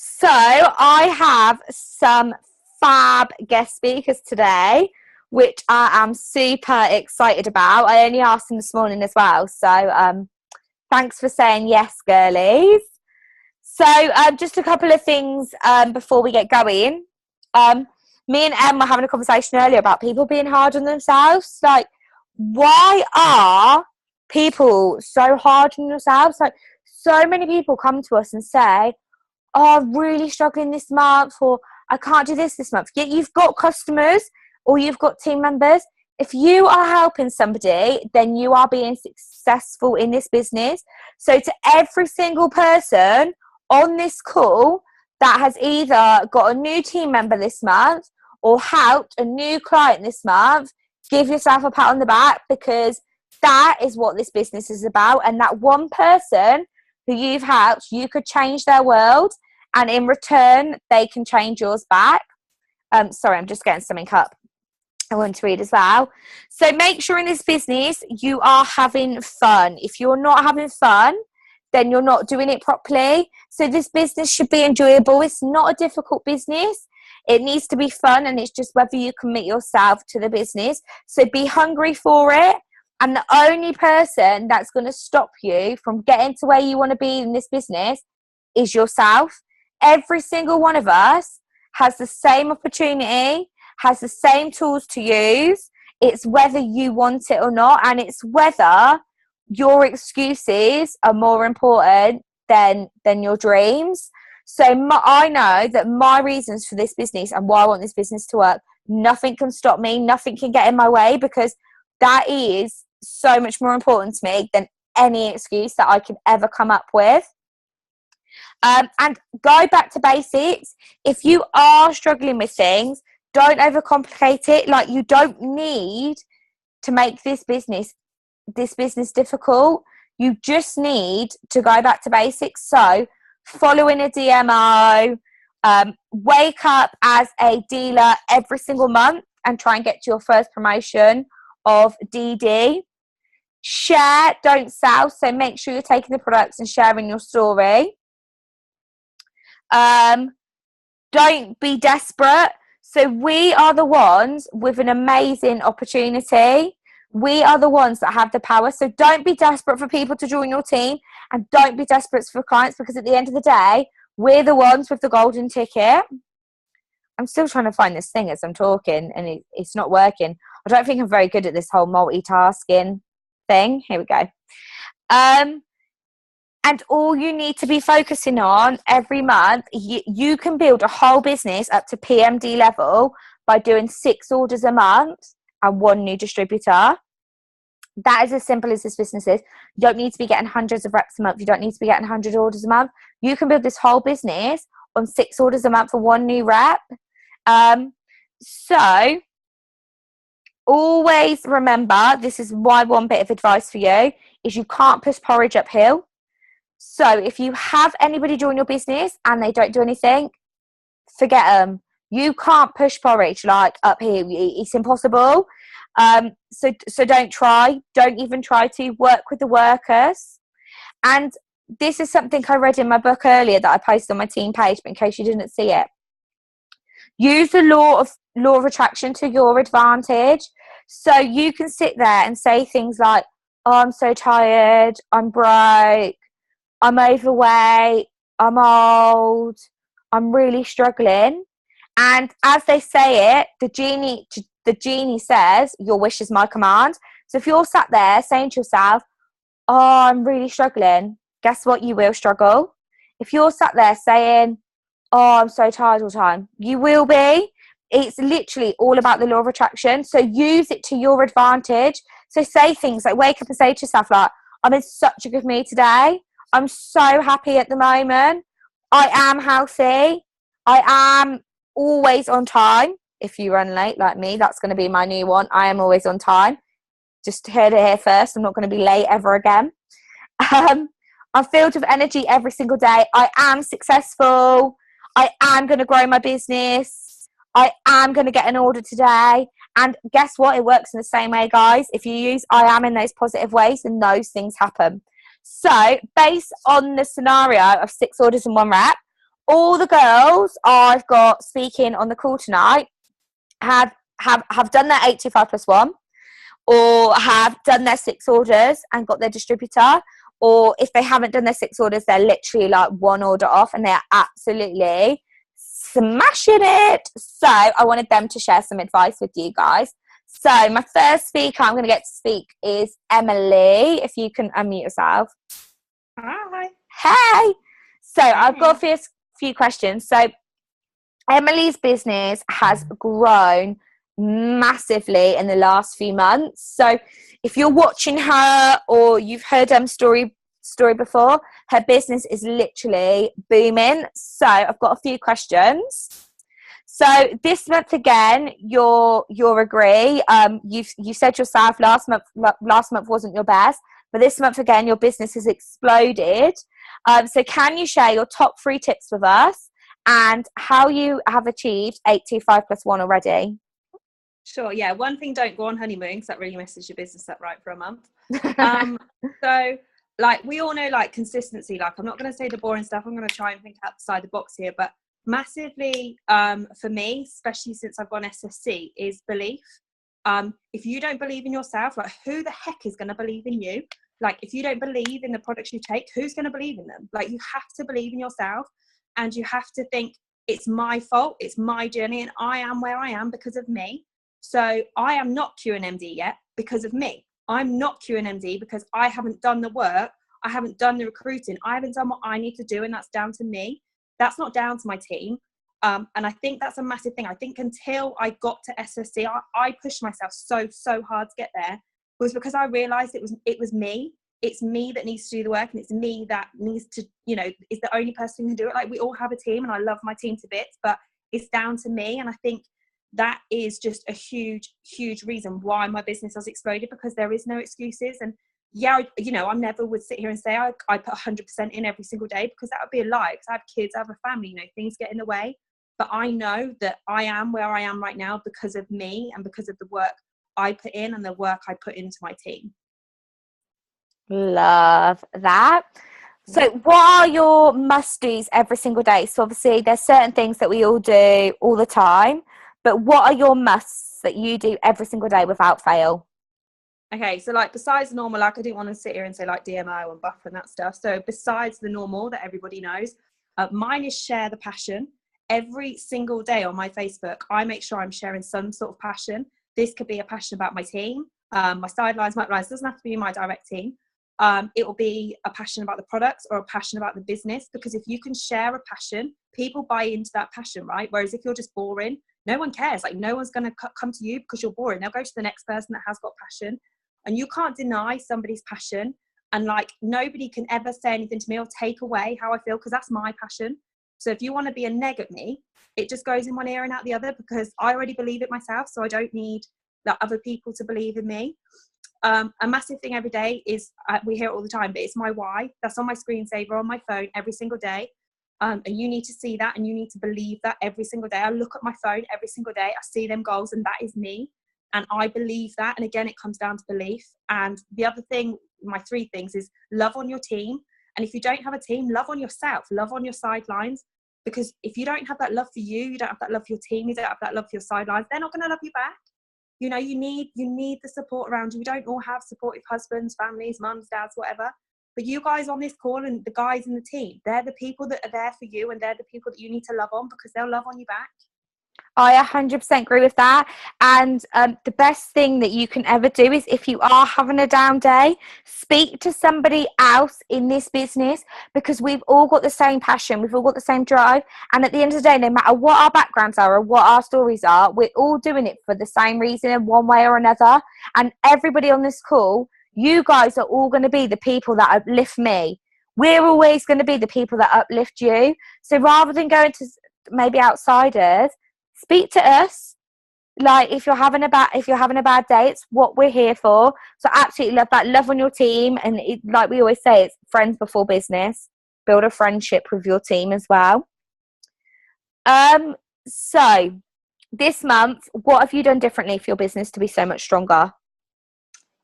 So I have some fab guest speakers today, which I am super excited about. I only asked them this morning as well. So thanks for saying yes, girlies. So just a couple of things before we get going. Me and Em were having a conversation earlier about people being hard on themselves. Like, why are people so hard on themselves? Like, so many people come to us and say, oh, I'm really struggling this month, or I can't do this month. Yet you've got customers or you've got team members. If you are helping somebody, then you are being successful in this business. So to every single person on this call that has either got a new team member this month or helped a new client this month, give yourself a pat on the back, because that is what this business is about. And that one person who you've helped, you could change their world, and in return they can change yours back. Sorry, I'm just getting something up I want to read as well. So make sure in this business you are having fun. If you're not having fun, then you're not doing it properly. So this business should be enjoyable. It's not a difficult business. It needs to be fun, and it's just whether you commit yourself to the business. So be hungry for it. And the only person that's going to stop you from getting to where you want to be in this business is yourself. Every single one of us has the same opportunity, has the same tools to use. It's whether you want it or not, and it's whether your excuses are more important than your dreams. So I know that my reasons for this business and why I want this business to work, nothing can stop me, nothing can get in my way, because that is so much more important to me than any excuse that I could ever come up with. And go back to basics. If you are struggling with things, don't overcomplicate it. Like, you don't need to make this business difficult. You just need to go back to basics. So following a DMO, wake up as a dealer every single month and try and get to your first promotion of DD. Share, don't sell. So make sure you're taking the products and sharing your story. Don't be desperate. So we are the ones with an amazing opportunity. We are the ones that have the power. So don't be desperate for people to join your team, and don't be desperate for clients, because at the end of the day, we're the ones with the golden ticket. I'm still trying to find this thing as I'm talking, and it's not working. I don't think I'm very good at this whole multitasking thing. Here we go. And all you need to be focusing on every month, you can build a whole business up to PMD level by doing 6 orders a month and 1 new distributor. That is as simple as this business is. You don't need to be getting hundreds of reps a month. You don't need to be getting 100 orders a month. You can build this whole business on 6 orders a month for 1 new rep. So always remember, this is my one bit of advice for you, is you can't push porridge uphill. So if you have anybody join your business and they don't do anything, forget them. You can't push porridge like up here. It's impossible. So don't try. Don't even try to work with the workers. And this is something I read in my book earlier that I posted on my team page, but in case you didn't see it. Use the law of attraction to your advantage. So you can sit there and say things like, oh, I'm so tired, I'm broke, I'm overweight, I'm old, I'm really struggling. And as they say it, the genie says, your wish is my command. So if you're sat there saying to yourself, oh, I'm really struggling, guess what? You will struggle. If you're sat there saying, oh, I'm so tired all the time, you will be. It's literally all about the law of attraction. So use it to your advantage. So say things like, wake up and say to yourself, like, I'm in such a good mood today. I'm so happy at the moment. I am healthy. I am always on time. If you run late like me, that's going to be my new one. I am always on time. Just heard it here first. I'm not going to be late ever again. I'm filled with energy every single day. I am successful. I am going to grow my business. I am going to get an order today. And guess what? It works in the same way, guys. If you use I am in those positive ways, then those things happen. So based on the scenario of 6 orders and 1 rep, all the girls I've got speaking on the call tonight have done their 825+1, or have done their 6 orders and got their distributor, or if they haven't done their 6 orders, they're literally like 1 order off and they're absolutely smashing it. So I wanted them to share some advice with you guys. So my first speaker I'm going to get to speak is Emily. If you can unmute yourself. Hi. Hey. So Hey. I've got a few questions. So Emily's business has grown massively in the last few months. So if you're watching her or you've heard story before, her business is literally booming. So I've got a few questions. So this month again, you'll agree. You said yourself last month wasn't your best, but this month again, your business has exploded. So can you share your top 3 tips with us and how you have achieved 825+1 already? Sure, yeah. One thing, don't go on honeymoon, because that really messes your business up right for a month. So like we all know, like consistency, like I'm not going to say the boring stuff, I'm going to try and think outside the box here, but massively for me, especially since I've gone SSC, is belief. If you don't believe in yourself, like who the heck is going to believe in you? Like if you don't believe in the products you take, who's going to believe in them? Like you have to believe in yourself, and you have to think it's my fault, it's my journey, and I am where I am because of me. So I am not QNMD yet because of me. I'm not QNMD because I haven't done the work, I haven't done the recruiting, I haven't done what I need to do, and that's down to me. That's not down to my team. And I think that's a massive thing. I think until I got to SSC, I pushed myself so hard to get there. It was because I realized it was me. It's me that needs to do the work, and it's me that needs to, is the only person who can do it. Like we all have a team, and I love my team to bits, but it's down to me. And I think that is just a huge reason why my business has exploded, because there is no excuses. And yeah, I never would sit here and say I put 100% in every single day, because that would be a lie, because I have kids, I have a family, things get in the way. But I know that I am where I am right now because of me and because of the work I put in and the work I put into my team. Love that. So what are your must-dos every single day? So obviously there's certain things that we all do all the time, but what are your musts that you do every single day without fail? Okay, so like besides normal, like I didn't want to sit here and say like DMO and buffer and that stuff. So besides the normal that everybody knows, mine is share the passion. Every single day on my Facebook, I make sure I'm sharing some sort of passion. This could be a passion about my team, my sidelines, my lines. It doesn't have to be my direct team. It will be a passion about the products or a passion about the business, because if you can share a passion, people buy into that passion, right? Whereas if you're just boring, no one cares. Like no one's going to come to you because you're boring. They'll go to the next person that has got passion. And you can't deny somebody's passion. And like nobody can ever say anything to me or take away how I feel, because that's my passion. So if you want to be a neg at me, it just goes in one ear and out the other, because I already believe it myself. So I don't need like other people to believe in me. A massive thing every day is, we hear it all the time, but it's my why. That's on my screensaver on my phone every single day. And you need to see that, and you need to believe that every single day. I look at my phone every single day, I see them goals, and that is me. And I believe that. And again, it comes down to belief. And the other thing, my 3 things, is love on your team. And if you don't have a team, love on yourself, love on your sidelines. Because if you don't have that love for you don't have that love for your team, you don't have that love for your sidelines, they're not going to love you back. You need the support around you. We don't all have supportive husbands, families, mums, dads, whatever. But you guys on this call and the guys in the team, they're the people that are there for you, and they're the people that you need to love on, because they'll love on you back. I 100% agree with that. And the best thing that you can ever do is, if you are having a down day, speak to somebody else in this business, because we've all got the same passion, we've all got the same drive. And at the end of the day, no matter what our backgrounds are or what our stories are, we're all doing it for the same reason in one way or another. And everybody on this call, you guys are all going to be the people that uplift me. We're always going to be the people that uplift you. So rather than going to maybe outsiders, speak to us. Like if you're having a bad day, it's what we're here for. So absolutely love that. Love on your team, and like we always say, it's friends before business. Build a friendship with your team as well. So this month, what have you done differently for your business to be so much stronger?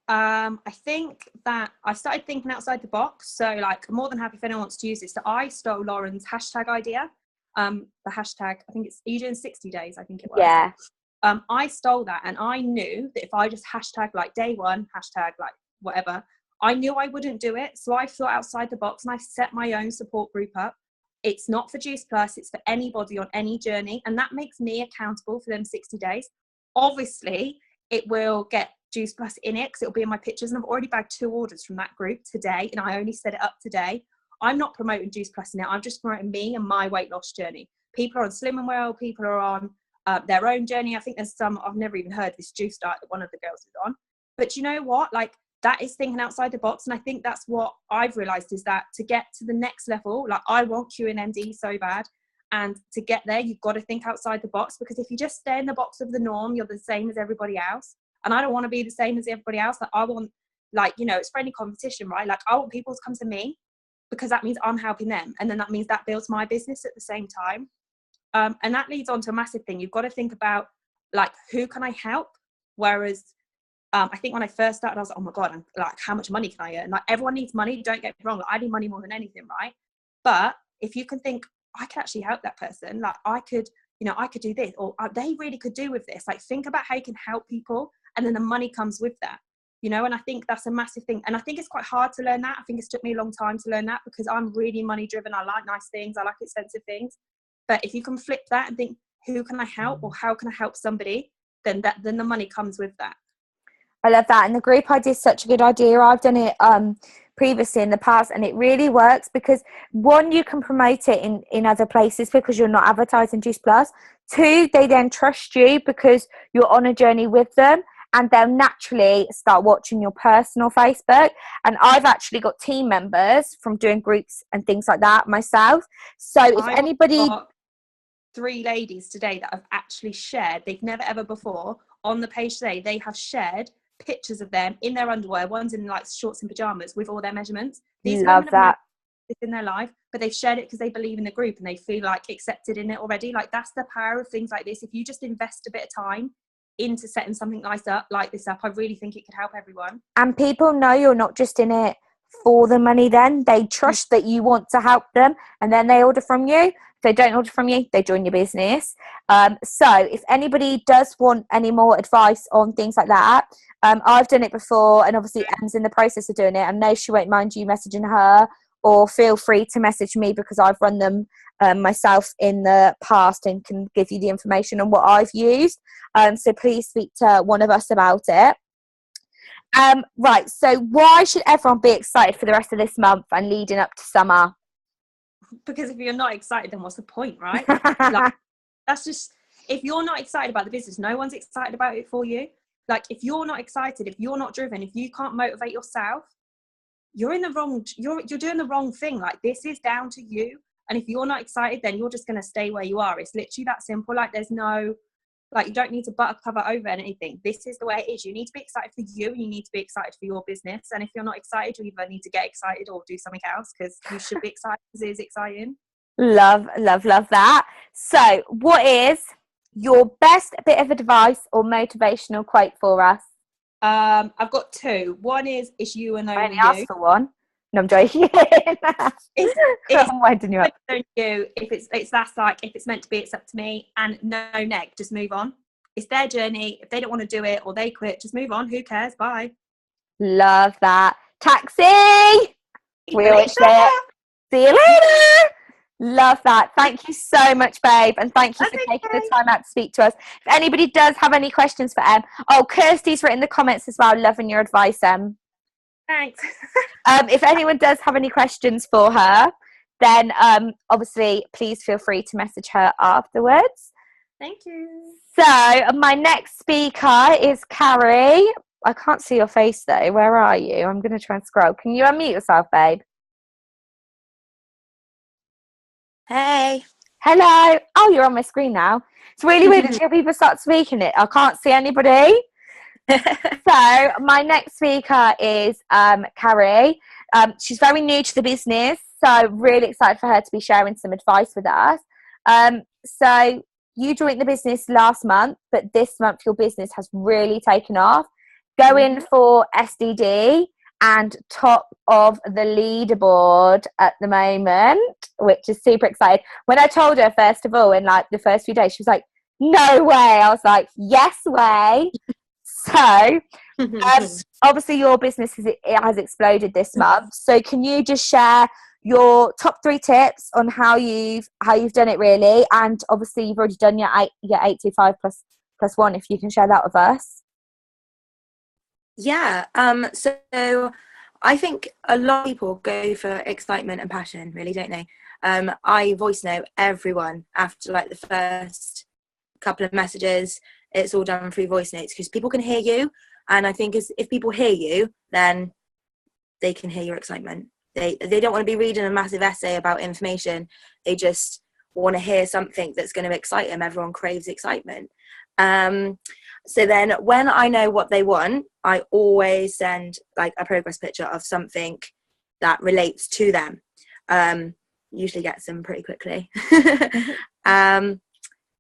I think that I started thinking outside the box. So like, I'm more than happy if anyone wants to use this. So I stole Lauren's hashtag idea. the hashtag, I think it's, are you doing 60 days? I think it was. Yeah. I stole that, and I knew that if I just hashtag like day one, hashtag like whatever, I knew I wouldn't do it. So I thought outside the box and I set my own support group up. It's not for Juice Plus, it's for anybody on any journey. And that makes me accountable for them 60 days. Obviously, it will get Juice Plus in it because it'll be in my pictures. And I've already bagged 2 orders from that group today. And I only set it up today. I'm not promoting Juice Plus in it. I'm just promoting me and my weight loss journey. People are on Slim and Well. People are on their own journey. I think there's some, I've never even heard this juice diet that one of the girls is on. But you know what? Like, that is thinking outside the box. And I think that's what I've realized, is that to get to the next level, like I want QNMD so bad. And to get there, you've got to think outside the box, because if you just stay in the box of the norm, you're the same as everybody else. And I don't want to be the same as everybody else. Like, I want, like, you know, it's friendly competition, right? Like, I want people to come to me because that means I'm helping them. And then that means that builds my business at the same time. And that leads on to a massive thing. You've got to think about, like, who can I help? Whereas I think when I first started, I was like, oh my God, I'm like, how much money can I earn? Like, everyone needs money. Don't get me wrong. Like, I need money more than anything, right? But if you can think, I can actually help that person. Like, I could, you know, I could do this, or they really could do with this. Like, think about how you can help people, and then the money comes with that, you know? And I think that's a massive thing. And I think it's quite hard to learn that. I think it's took me a long time to learn that, because I'm really money driven. I like nice things. I like expensive things. But if you can flip that and think, who can I help, or how can I help somebody? Then the money comes with that. I love that. And the group idea is such a good idea. I've done it previously in the past, and it really works because, one, you can promote it in other places because you're not advertising Juice Plus. 2, they then trust you because you're on a journey with them, and they'll naturally start watching your personal Facebook. And I've actually got team members from doing groups and things like that myself. So if anybody... 3 ladies today that have actually shared, they've never ever before on the page today, they have shared pictures of them in their underwear, one's in like shorts and pajamas with all their measurements. These Love women have that. never this in their life, but they've shared it because they believe in the group and they feel like accepted in it already. Like, that's the power of things like this. If you just invest a bit of time into setting something nice up like this up, I really think it could help everyone. And people know you're not just in it for the money. Then they trust that you want to help them, and then they order from you. If they don't order from you, they join your business. So if anybody does want any more advice on things like that, I've done it before, and obviously Em's in the process of doing it. I know she won't mind you messaging her, or feel free to message me, because I've run them myself in the past and can give you the information on what I've used. So please speak to one of us about it. Right, so why should everyone be excited for the rest of this month and leading up to summer? Because if you're not excited, then what's the point, right? Like, that's just, if you're not excited about the business, no one's excited about it for you. Like, if you're not excited, if you're not driven, if you can't motivate yourself, you're in the wrong, you're doing the wrong thing. Like, this is down to you. And if you're not excited, then you're just going to stay where you are. It's literally that simple. Like, there's no, like, you don't need to butter cover over anything. This is the way it is. You need to be excited for you, and you need to be excited for your business. And if you're not excited, you either need to get excited or do something else, because you should be excited, because it is exciting. Love that. So what is your best bit of advice or motivational quote for us? I've got 2. One is, it's you and only I only you. asked for one. No, I'm joking. It's I'm winding you up. you. If that's like, if it's meant to be, it's up to me. And no neg, just move on. It's their journey. If they don't want to do it or they quit, just move on. Who cares? Bye. Love that. Taxi! We always say it. See you later. Love that. Thank you so much, babe. And thank you for taking the time out to speak to us. If anybody does have any questions for Em, Kirsty's written in the comments as well, loving your advice, Em. Thanks. If anyone does have any questions for her, then obviously please feel free to message her afterwards. Thank you. So my next speaker is Carri. I can't see your face though. Where are you? I'm going to try and scroll. Can you unmute yourself, babe? Hey. Hello. Oh, you're on my screen now. It's really weird until people start speaking it. I can't see anybody. So my next speaker is Carri. She's very new to the business, so really excited for her to be sharing some advice with us. So you joined the business last month, but this month your business has really taken off. Going for SDD and top of the leaderboard at the moment, which is super exciting. When I told her, first of all, in like the first few days, she was like, no way. I was like, yes way. So obviously your business has exploded this month. So can you just share your top 3 tips on how you've done it really? And obviously you've already done your 825 plus 1, if you can share that with us. Yeah. So I think a lot of people go for excitement and passion, really, don't they? I voice note everyone after like the first couple of messages. It's all done through voice notes because people can hear you, and I think if people hear you, then they can hear your excitement. They don't want to be reading a massive essay about information. They just want to hear something that's going to excite them. Everyone craves excitement. So then when I know what they want, I always send like a progress picture of something that relates to them. Usually gets them pretty quickly.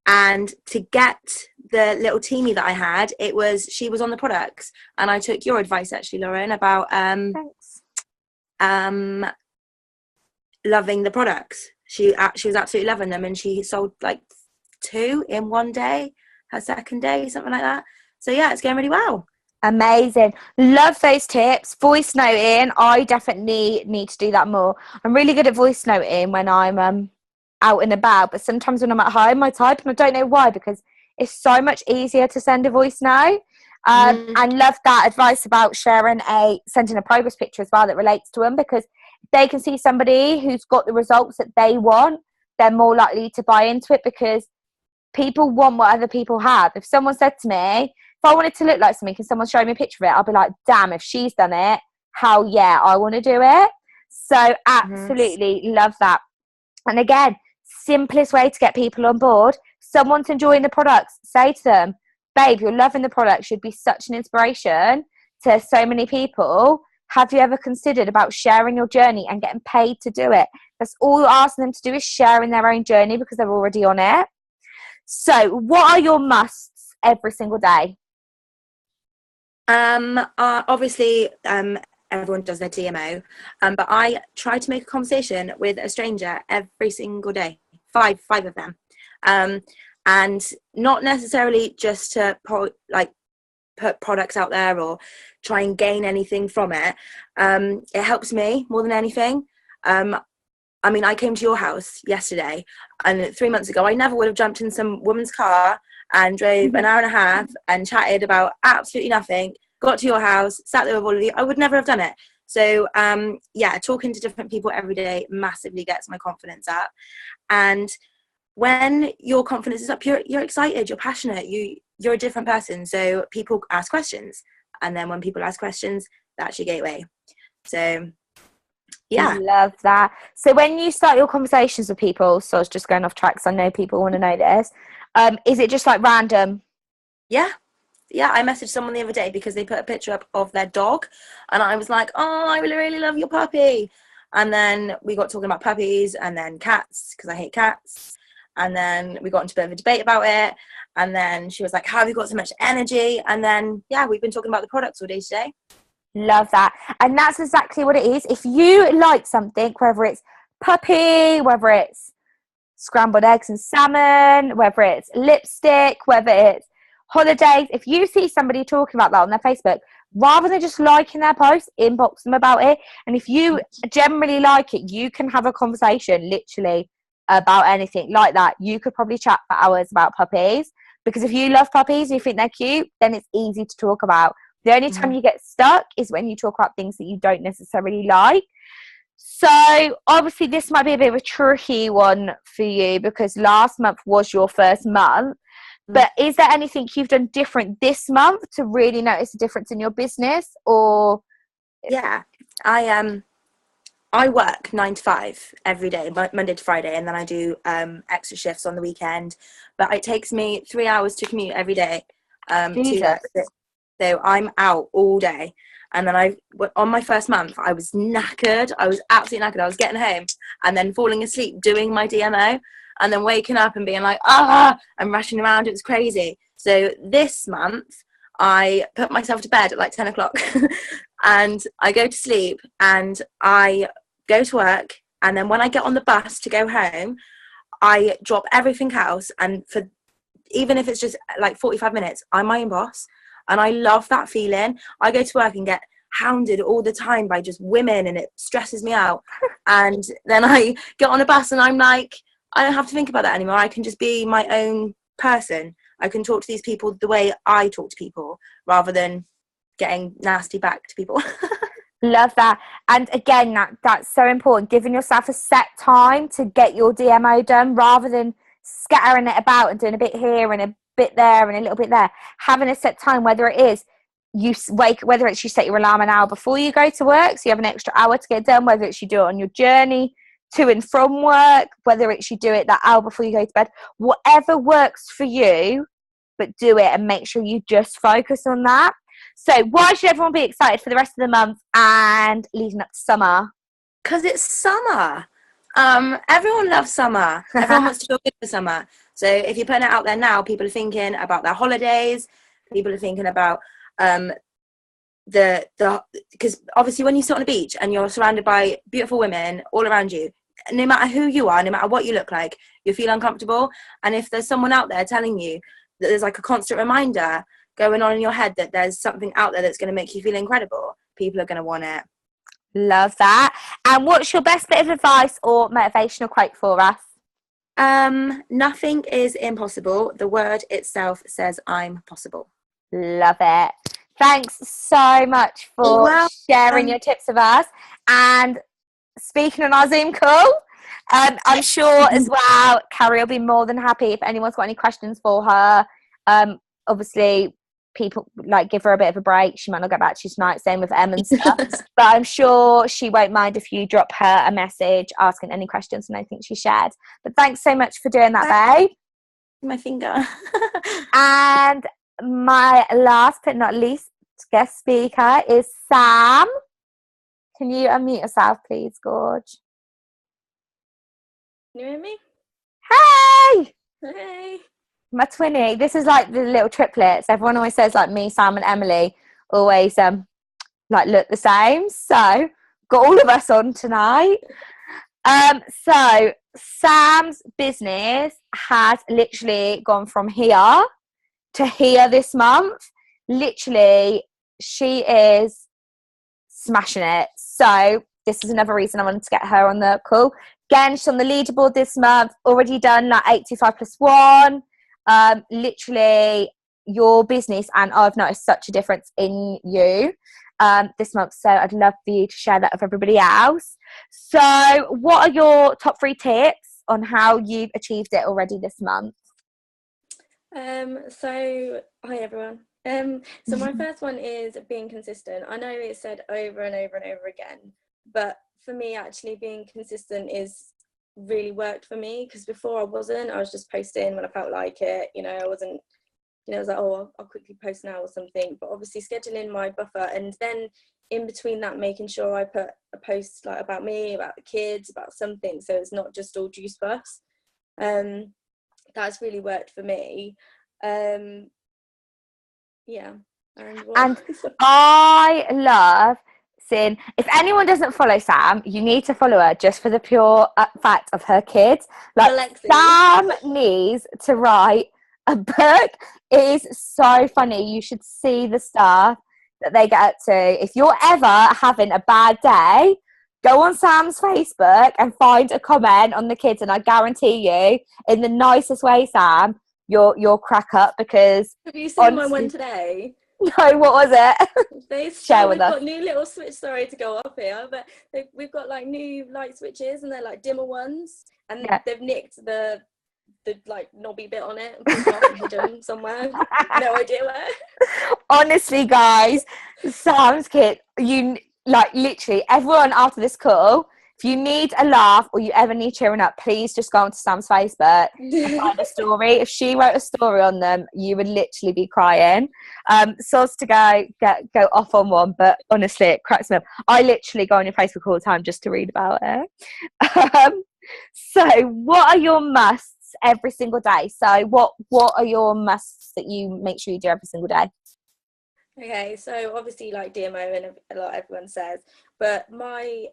And to get the little teamie that I had, she was on the products, and I took your advice actually, Lauren, about Thanks. Loving the products. She was absolutely loving them, and she sold like 2 in one day, her second day, something like that. So yeah, it's going really well. Amazing. Love those tips. Voice noting, I definitely need to do that more. I'm really good at voice noting when I'm out and about, but sometimes when I'm at home I type, and I don't know why, because it's so much easier to send a voice note. And love that advice about sending a progress picture as well that relates to them, because if they can see somebody who's got the results that they want, they're more likely to buy into it, because people want what other people have. If someone said to me, if I wanted to look like something and someone showed me a picture of it, I'll be like, damn, if she's done it, hell yeah, I want to do it. So absolutely love that. And again, simplest way to get people on board, someone's enjoying the products, say to them, babe, you're loving the product, should be such an inspiration to so many people. Have you ever considered about sharing your journey and getting paid to do it? That's all you're asking them to do, is sharing their own journey, because they're already on it. So what are your musts every single day? Obviously, everyone does their DMO, but I try to make a conversation with a stranger every single day, five of them, and not necessarily just to put products out there or try and gain anything from it. It helps me more than anything. I mean, I came to your house yesterday, and 3 months ago I never would have jumped in some woman's car and drove an hour and a half and chatted about absolutely nothing, got to your house, sat there with all of you. I would never have done it. So yeah, talking to different people every day massively gets my confidence up. And when your confidence is up, you're excited, you're passionate, you're a different person. So people ask questions, and then when people ask questions, that's your gateway. So yeah. Love that. So when you start your conversations with people, so I was just going off track, so I know people want to know this, is it just like random? Yeah, I messaged someone the other day because they put a picture up of their dog, and I was like, oh, I really, really love your puppy. And then we got talking about puppies and then cats, because I hate cats. And then we got into a bit of a debate about it. And then she was like, how have you got so much energy? And then, yeah, we've been talking about the products all day today. Love that. And that's exactly what it is. If you like something, whether it's puppy, whether it's scrambled eggs and salmon, whether it's lipstick, whether it's holidays, if you see somebody talking about that on their Facebook, rather than just liking their post, inbox them about it. And if you generally like it, you can have a conversation literally about anything like that. You could probably chat for hours about puppies, because if you love puppies and you think they're cute, then it's easy to talk about. The only time you get stuck is when you talk about things that you don't necessarily like. So obviously this might be a bit of a tricky one for you, because last month was your first month. But is there anything you've done different this month to really notice a difference in your business? Or yeah, I work 9 to 5 every day, Monday to Friday, and then I do extra shifts on the weekend. But it takes me 3 hours to commute every day to work. So I'm out all day. And then on my first month, I was knackered. I was absolutely knackered. I was getting home and then falling asleep doing my DMO, and then waking up and being like, and rushing around. It was crazy. So this month, I put myself to bed at like 10 o'clock and I go to sleep and I go to work, and then when I get on the bus to go home, I drop everything else, and for even if it's just like 45 minutes, I'm my own boss, and I love that feeling. I go to work and get hounded all the time by just women, and it stresses me out. And then I get on a bus and I'm like, I don't have to think about that anymore. I can just be my own person. I can talk to these people the way I talk to people, rather than getting nasty back to people. Love that. And again, that's so important, giving yourself a set time to get your DMO done, rather than scattering it about and doing a bit here and a bit there and a little bit there. Having a set time, whether it is whether it's you set your alarm an hour before you go to work, so you have an extra hour to get done, whether it's you do it on your journey to and from work, whether it's you do it that hour before you go to bed, whatever works for you, but do it and make sure you just focus on that. So why should everyone be excited for the rest of the month and leading up to summer? Because it's summer. Everyone loves summer. Everyone wants to feel good for summer. So if you're putting it out there now, people are thinking about their holidays. People are thinking about because obviously when you sit on the beach and you're surrounded by beautiful women all around you, no matter who you are, no matter what you look like, you feel uncomfortable. And if there's someone out there telling you that there's like a constant reminder going on in your head that there's something out there that's going to make you feel incredible, people are going to want it. Love that. And what's your best bit of advice or motivational quote for us? Nothing is impossible. The word itself says I'm possible. Love it. Thanks so much for sharing your tips with us and speaking on our Zoom call. I'm sure as well Carri will be more than happy if anyone's got any questions for her. Obviously people like give her a bit of a break. She might not get back to you tonight, same with Em and stuff. But I'm sure she won't mind if you drop her a message asking any questions and anything she shared. But thanks so much for doing that, babe. My finger. And my last but not least guest speaker is Sam. Can you unmute yourself, please, Gorge? Can you hear me? Hey! Hey! My twinny. This is like the little triplets. Everyone always says like me, Sam and Emily always like look the same. So got all of us on tonight. So Sam's business has literally gone from here to here this month. Literally, she is smashing it. So this is another reason I wanted to get her on the call. Again, she's on the leaderboard this month, already done like 825+1. Literally your business, and I've noticed such a difference in you this month, so I'd love for you to share that with everybody else. So what are your top 3 tips on how you've achieved it already this month? So hi everyone. So my first one is being consistent. I know it's said over and over and over again, but for me actually being consistent is really worked for me, because before I was just posting when I felt like it, I wasn't, I was like, oh, I'll quickly post now or something, but obviously scheduling my buffer, and then in between that making sure I put a post like about me, about the kids, about something, so it's not just all juice bus. That's really worked for me. Yeah. And I love seeing, if anyone doesn't follow Sam, you need to follow her just for the pure fact of her kids. Like Alexi. Sam needs to write a book. It is so funny. You should see the stuff that they get up to. If you're ever having a bad day, go on Sam's Facebook and find a comment on the kids, and I guarantee you, in the nicest way, Sam, you'll crack up. Because have you seen my one today? No, what was it? We've got new little switch, sorry to go off here, but we've got like new light switches, and they're like dimmer ones, and they've nicked the like knobby bit on it and put it off and hidden somewhere. No idea where. Honestly, guys, Sam's kid, you like literally everyone after this call, if you need a laugh or you ever need cheering up, please just go onto Sam's Facebook and find a story. If she wrote a story on them, you would literally be crying. So as to go off on one, but honestly, it cracks me up. I literally go on your Facebook all the time just to read about it. So what are your musts every single day? So what are your musts that you make sure you do every single day? Okay, so obviously like DMO and a lot everyone says, but my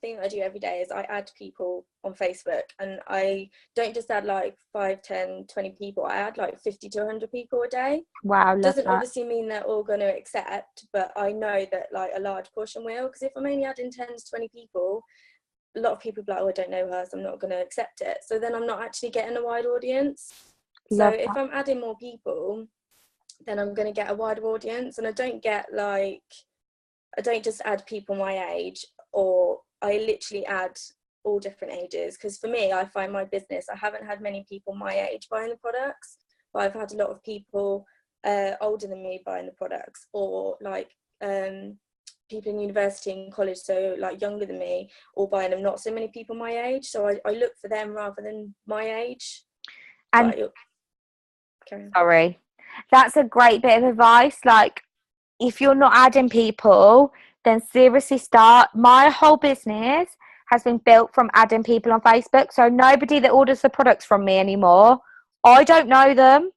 thing that I do every day is I add people on Facebook, and I don't just add like 5, 10, 20 people. I add like 50 to 100 people a day. Wow, love Doesn't that. obviously mean they're all going to accept, but I know that like a large portion will, because if I'm only adding 10 to 20 people, a lot of people be like, oh, I don't know her, so I'm not going to accept it. So then I'm not actually getting a wide audience. So Love if that. I'm adding more people, then I'm going to get a wider audience, and I don't just add people my age, or I literally add all different ages, because for me, I find my business, I haven't had many people my age buying the products, but I've had a lot of people older than me buying the products, or like people in university and college, so like younger than me, or buying them. Not so many people my age, so I look for them rather than my age. And Carry on. sorry, that's a great bit of advice. Like, if you're not adding people, then seriously start. My whole business has been built from adding people on Facebook. So nobody that orders the products from me anymore, I don't know them.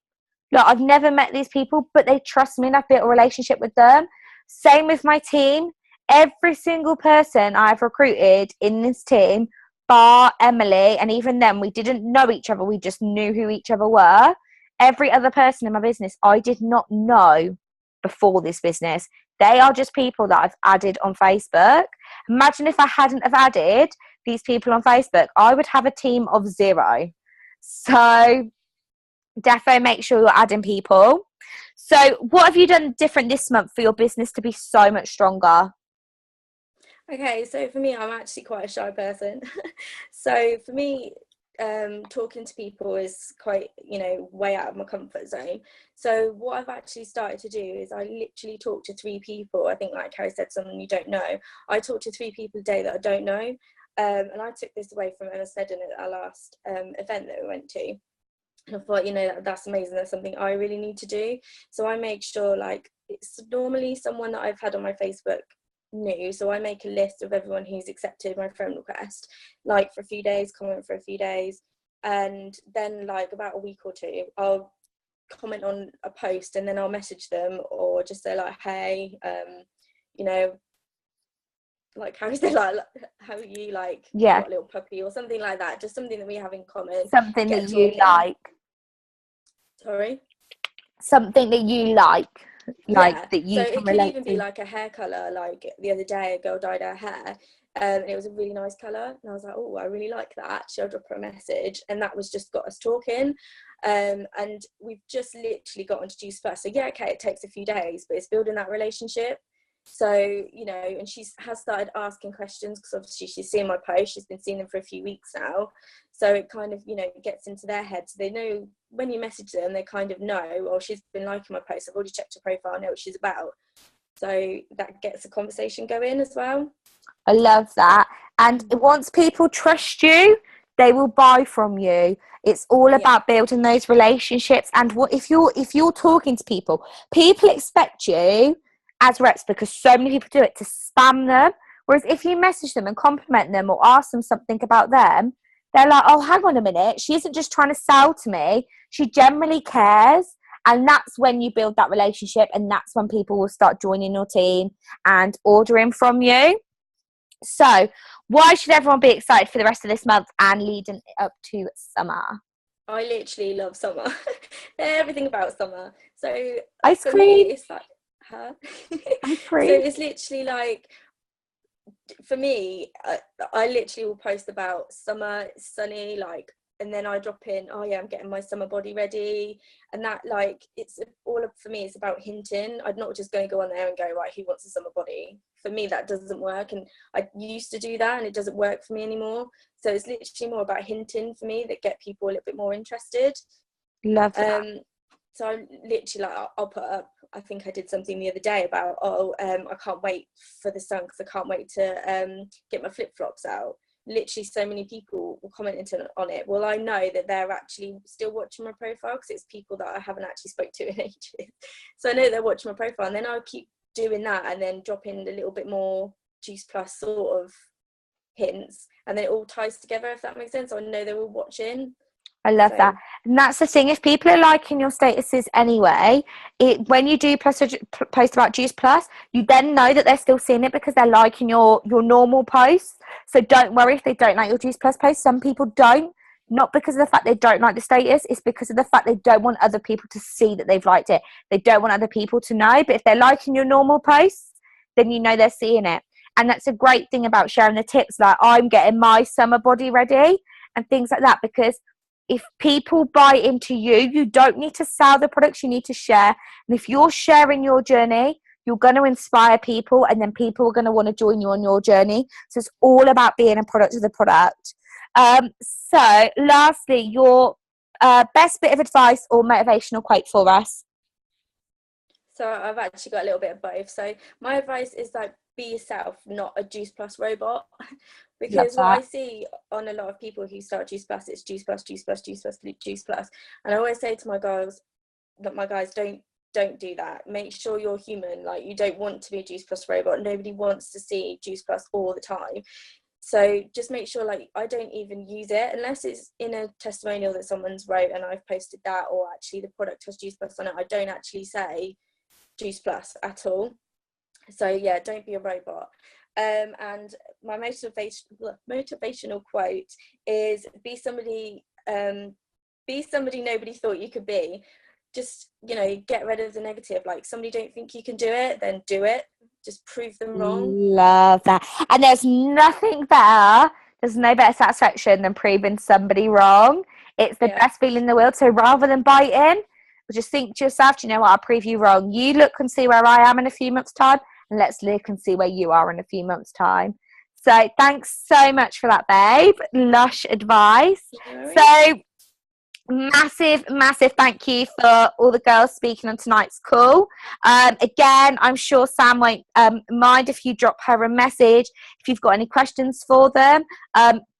Like, I've never met these people, but they trust me and I've built a relationship with them. Same with my team. Every single person I've recruited in this team, bar Emily, and even then we didn't know each other, we just knew who each other were. Every other person in my business I did not know before this business. They are just people that I've added on Facebook. Imagine if I hadn't have added these people on Facebook, I would have a team of 0. So defo make sure you're adding people. So what have you done different this month for your business to be so much stronger? Okay, so for me, I'm actually quite a shy person. So for me, talking to people is quite, way out of my comfort zone. So what I've actually started to do is I literally talk to 3 people. I think, like Carri said, someone you don't know. I talk to 3 people a day that I don't know. And I took this away from Emma Sneddon at our last event that we went to. And I thought, that's amazing. That's something I really need to do. So I make sure, like, it's normally someone that I've had on my Facebook new. So I make a list of everyone who's accepted my friend request, like for a few days, comment for a few days. And then, like, about a week or 2, I'll comment on a post, and then I'll message them, or just say, like, hey, like, how is it, like, how are you, like, Yeah, got a little puppy or something like that, just something that we have in common. something Get that you talking. like. Sorry? Something that you like Yeah, that you so can it could relate even be to. like a hair color. Like the other day, a girl dyed her hair, and it was a really nice color, and I was like, oh, I really like that. She'll drop her a message, and that was just got us talking. And we've just literally got introduced first. So yeah, okay, it takes a few days, but it's building that relationship. So, and she has started asking questions, because obviously she's seen my post, she's been seeing them for a few weeks now. So it kind of, gets into their head. So they know when you message them, they kind of know, oh, she's been liking my post, I've already checked her profile, I know what she's about. So that gets a conversation going as well. I love that. And once people trust you, they will buy from you. It's all about building those relationships. And what if you're talking to people expect you as reps, because so many people do it, to spam them. Whereas if you message them and compliment them or ask them something about them, they're like, oh, hang on a minute, she isn't just trying to sell to me, she generally cares. And that's when you build that relationship, and that's when people will start joining your team and ordering from you. So why should everyone be excited for the rest of this month and leading up to summer? I literally love summer. Everything about summer. So Ice for cream. me, it's like, huh? Ice So cream. it's literally like, for me, I literally will post about summer, it's sunny, like, and then I drop in, oh yeah, I'm getting my summer body ready, and that, like, it's all for me, it's about hinting. I'm not just going to go on there and go, right, who wants a summer body? For me, that doesn't work, and I used to do that, and it doesn't work for me anymore. So it's literally more about hinting for me that get people a little bit more interested. Love that. So I literally, like, I'll put up, I think I did something the other day about, I can't wait for the sun because I can't wait to get my flip-flops out. Literally so many people were commenting on it. Well, I know that they're actually still watching my profile, because it's people that I haven't actually spoke to in ages. So I know they're watching my profile, and then I'll keep doing that, and then drop in a little bit more juice plus sort of hints, and then it all ties together, if that makes sense. So I know they were watching. I love that. And that's the thing, if people are liking your statuses anyway, when you do post about Juice Plus, you then know that they're still seeing it because they're liking your normal posts. So don't worry if they don't like your Juice Plus post. Some people don't, not because of the fact they don't like the status, it's because of the fact they don't want other people to see that they've liked it. They don't want other people to know. But if they're liking your normal posts, then you know they're seeing it. And that's a great thing about sharing the tips, like I'm getting my summer body ready and things like that, because if people buy into you, you don't need to sell the products, you need to share. And if you're sharing your journey, you're going to inspire people, and then people are going to want to join you on your journey. So it's all about being a product of the product. So lastly, your best bit of advice or motivational quote for us. So I've actually got a little bit of both. So my advice is like, be yourself, not a Juice Plus robot. Because what I see on a lot of people who start Juice Plus, it's Juice Plus, Juice Plus, Juice Plus, Juice Plus. And I always say to my girls, that my guys, don't do that. Make sure you're human. Like, you don't want to be a Juice Plus robot. Nobody wants to see Juice Plus all the time. So just make sure, like, I don't even use it unless it's in a testimonial that someone's wrote and I've posted that, or actually the product has Juice Plus on it. I don't actually say Juice Plus at all. So yeah, don't be a robot. And my motivational quote is, be somebody nobody thought you could be. Just, get rid of the negative. Like, somebody don't think you can do it, then do it. Just prove them wrong. Love that. And there's no better satisfaction than proving somebody wrong. It's the best feeling in the world. So rather than biting, just think to yourself, do you know what, I'll prove you wrong. You look and see where I am in a few months' time, and let's look and see where you are in a few months' time. So thanks so much for that, babe. Lush advice. So massive thank you for all the girls speaking on tonight's call. Again, I'm sure Sam won't mind if you drop her a message if you've got any questions for them.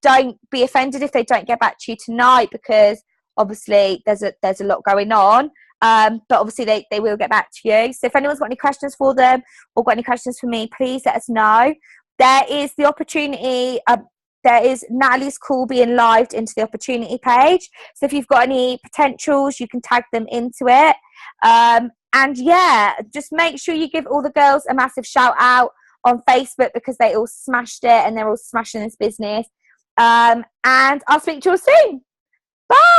Don't be offended if they don't get back to you tonight, because obviously there's a lot going on, but obviously they will get back to you. So if anyone's got any questions for them or got any questions for me, please let us know. There is the opportunity, there is Natalie's call being lived into the opportunity page. So if you've got any potentials, you can tag them into it. And yeah, just make sure you give all the girls a massive shout out on Facebook, because they all smashed it and they're all smashing this business. And I'll speak to you all soon. Bye.